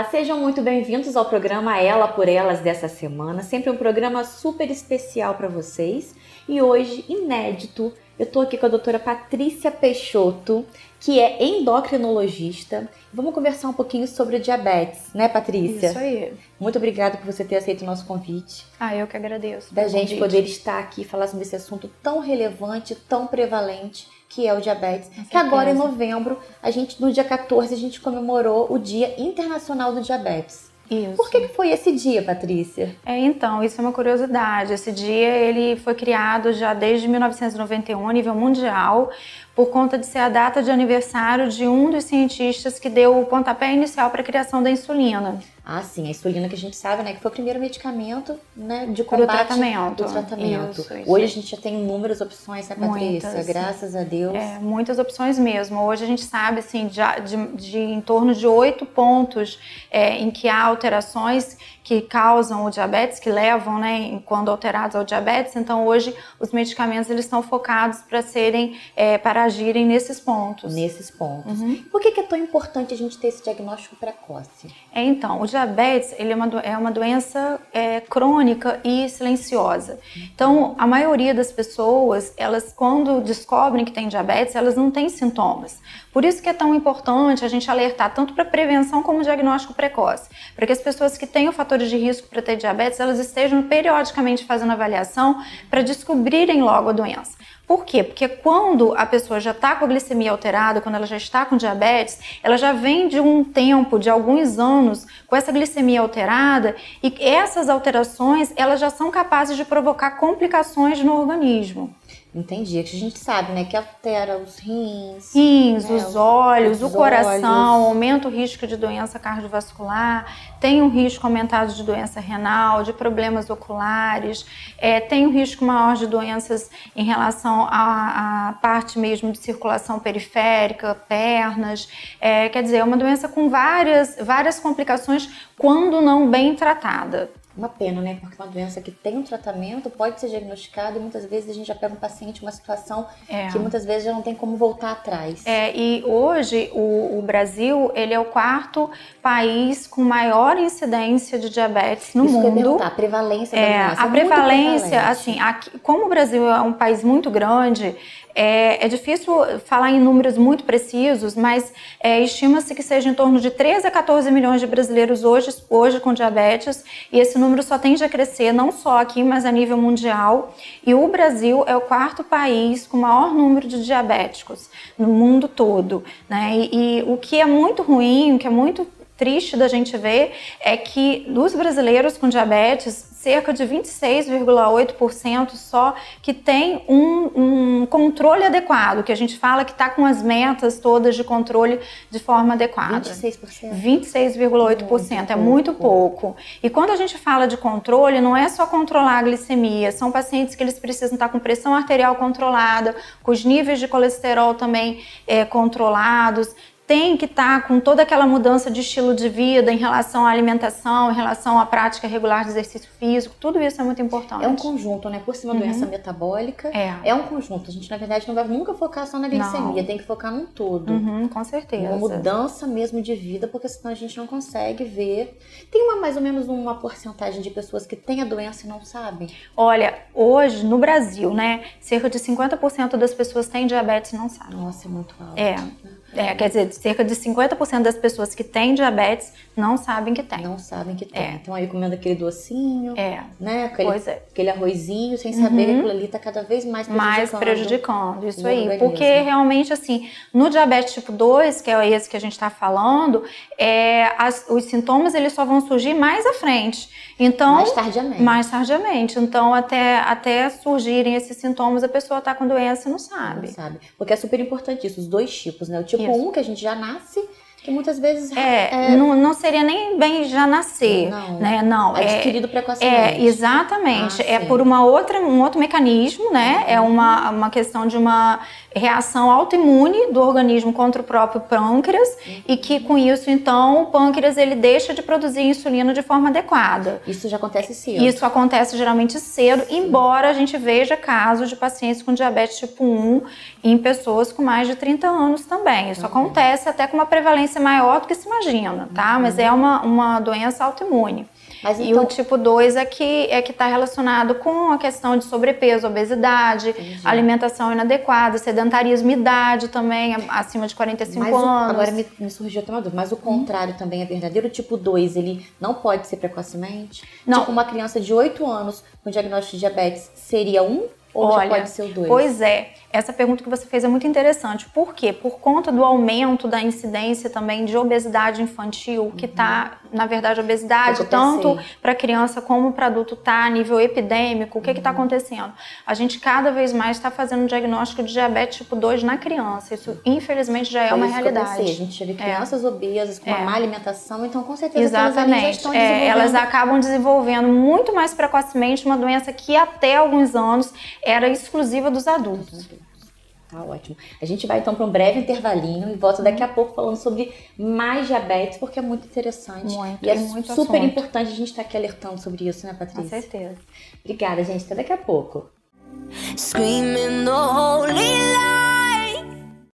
Olá, sejam muito bem-vindos ao programa Ela por Elas dessa semana. Sempre um programa super especial para vocês. E hoje, inédito, eu tô aqui com a doutora Patrícia Peixoto, que é endocrinologista. Vamos conversar um pouquinho sobre diabetes, né, Patrícia? Isso aí. Muito obrigada por você ter aceito o nosso convite. Eu que agradeço. Da gente poder estar aqui e falar sobre esse assunto tão relevante, tão prevalente, que é o diabetes. Que agora em novembro, no dia 14, a gente comemorou o Dia Internacional do Diabetes. Isso. Por que foi esse dia, Patrícia? Então, isso é uma curiosidade. Esse dia ele foi criado já desde 1991 a nível mundial, por conta de ser a data de aniversário de um dos cientistas que deu o pontapé inicial para a criação da insulina. Ah, sim, a insulina que a gente sabe, né, que foi o primeiro medicamento, né, de combate do tratamento. Isso. Hoje a gente já tem inúmeras opções, né, Patrícia? Muitas. Graças a Deus. Muitas opções mesmo. Hoje a gente sabe, assim, de em torno de 8 pontos em que há alterações que causam o diabetes, que levam, né, quando alterados ao diabetes. Então, hoje, os medicamentos eles estão focados para agirem nesses pontos. Nesses pontos. Por que é tão importante a gente ter esse diagnóstico precoce? Então, o diabetes ele é uma doença crônica e silenciosa. Então, a maioria das pessoas, elas quando descobrem que tem diabetes, elas não têm sintomas. Por isso que é tão importante a gente alertar tanto para prevenção como diagnóstico precoce. Para que as pessoas que têm fatores de risco para ter diabetes, elas estejam periodicamente fazendo avaliação para descobrirem logo a doença. Por quê? Porque quando a pessoa já está com a glicemia alterada, quando ela já está com diabetes, ela já vem de um tempo, de alguns anos, com essa glicemia alterada, e essas alterações, elas já são capazes de provocar complicações no organismo. Entendi. A gente sabe, né, que altera os rins, né, os olhos, o coração, aumenta o risco de doença cardiovascular, tem um risco aumentado de doença renal, de problemas oculares, tem um risco maior de doenças em relação à parte mesmo de circulação periférica, pernas. Quer dizer, é uma doença com várias complicações quando não bem tratada. Uma pena, né? Porque uma doença que tem um tratamento pode ser diagnosticada e muitas vezes a gente já pega um paciente em uma situação que muitas vezes já não tem como voltar atrás. E hoje o Brasil, ele é o 4º país com maior incidência de diabetes no mundo. Isso que eu ia perguntar, a prevalência da doença. A prevalência, assim, como o Brasil é um país muito grande, é difícil falar em números muito precisos, mas estima-se que seja em torno de 13 a 14 milhões de brasileiros hoje com diabetes, e esse número só tende a crescer, não só aqui, mas a nível mundial. E o Brasil é o 4º país com o maior número de diabéticos no mundo todo, né? E o que é muito ruim, o que é muito triste da gente ver é que dos brasileiros com diabetes, cerca de 26,8% só que tem um controle adequado, que a gente fala que está com as metas todas de controle de forma adequada. 26%? 26,8%, é muito pouco. E quando a gente fala de controle, não é só controlar a glicemia, são pacientes que eles precisam estar com pressão arterial controlada, com os níveis de colesterol também controlados, tem que estar com toda aquela mudança de estilo de vida em relação à alimentação, em relação à prática regular de exercício físico, tudo isso é muito importante. É um conjunto, né? Por cima, doença metabólica, é um conjunto. A gente, na verdade, não vai nunca focar só na glicemia, tem que focar num todo. Com certeza. Uma mudança mesmo de vida, porque senão a gente não consegue ver. Tem mais ou menos uma porcentagem de pessoas que têm a doença e não sabem? Olha, hoje, no Brasil, né, cerca de 50% das pessoas têm diabetes e não sabem. Nossa, é muito alto. Quer dizer, cerca de 50% das pessoas que têm diabetes não sabem que tem. Não sabem que tem. Então aí comendo aquele docinho, né? Aquele arrozinho, sem saber que aquilo ali tá cada vez mais prejudicando. Isso aí. Organismo. Porque realmente, assim, no diabetes tipo 2, que é esse que a gente tá falando, os sintomas eles só vão surgir mais à frente. Então, mais tardiamente. Então, até surgirem esses sintomas, a pessoa tá com doença e não sabe. Não sabe. Porque é super importante isso, os dois tipos, né? O tipo 1, que a gente já nasce, que muitas vezes... Não seria nem bem já nascer, né? Não. Adquirido precocemente. Exatamente. Por um outro mecanismo, né? É uma questão de uma reação autoimune do organismo contra o próprio pâncreas e que com isso, então, o pâncreas ele deixa de produzir insulina de forma adequada. Isso já acontece cedo? Isso acontece geralmente cedo, embora a gente veja casos de pacientes com diabetes tipo 1 em pessoas com mais de 30 anos também. Isso acontece até com uma prevalência maior do que se imagina, tá? Mas é uma doença autoimune. Mas E então... o tipo 2 é que está relacionado com a questão de sobrepeso, obesidade, alimentação inadequada, sedentarismo, idade também, acima de 45 anos. Agora me surgiu até uma dúvida, mas o contrário também é verdadeiro? O tipo 2, ele não pode ser precocemente? Não. Tipo, uma criança de 8 anos com diagnóstico de diabetes seria um? Ou já pode ser o 2? Pois é, essa pergunta que você fez é muito interessante. Por quê? Por conta do aumento da incidência também de obesidade infantil, que está, na verdade, a obesidade, tanto para criança como para adulto, está a nível epidêmico. O que está acontecendo? A gente cada vez mais está fazendo um diagnóstico de diabetes tipo 2 na criança. Isso, infelizmente, já é uma realidade. A gente já vê crianças obesas com uma má alimentação, então com certeza exatamente. Já estão desenvolvendo. Elas acabam desenvolvendo muito mais precocemente uma doença que até alguns anos era exclusiva dos adultos. Tá ótimo. A gente vai então para um breve intervalinho e volta daqui a pouco falando sobre mais diabetes, porque é muito interessante. Muito, e é muito super assunto. Importante a gente estar aqui alertando sobre isso, né, Patrícia? Com certeza. Obrigada, gente. Até daqui a pouco. Screaming, no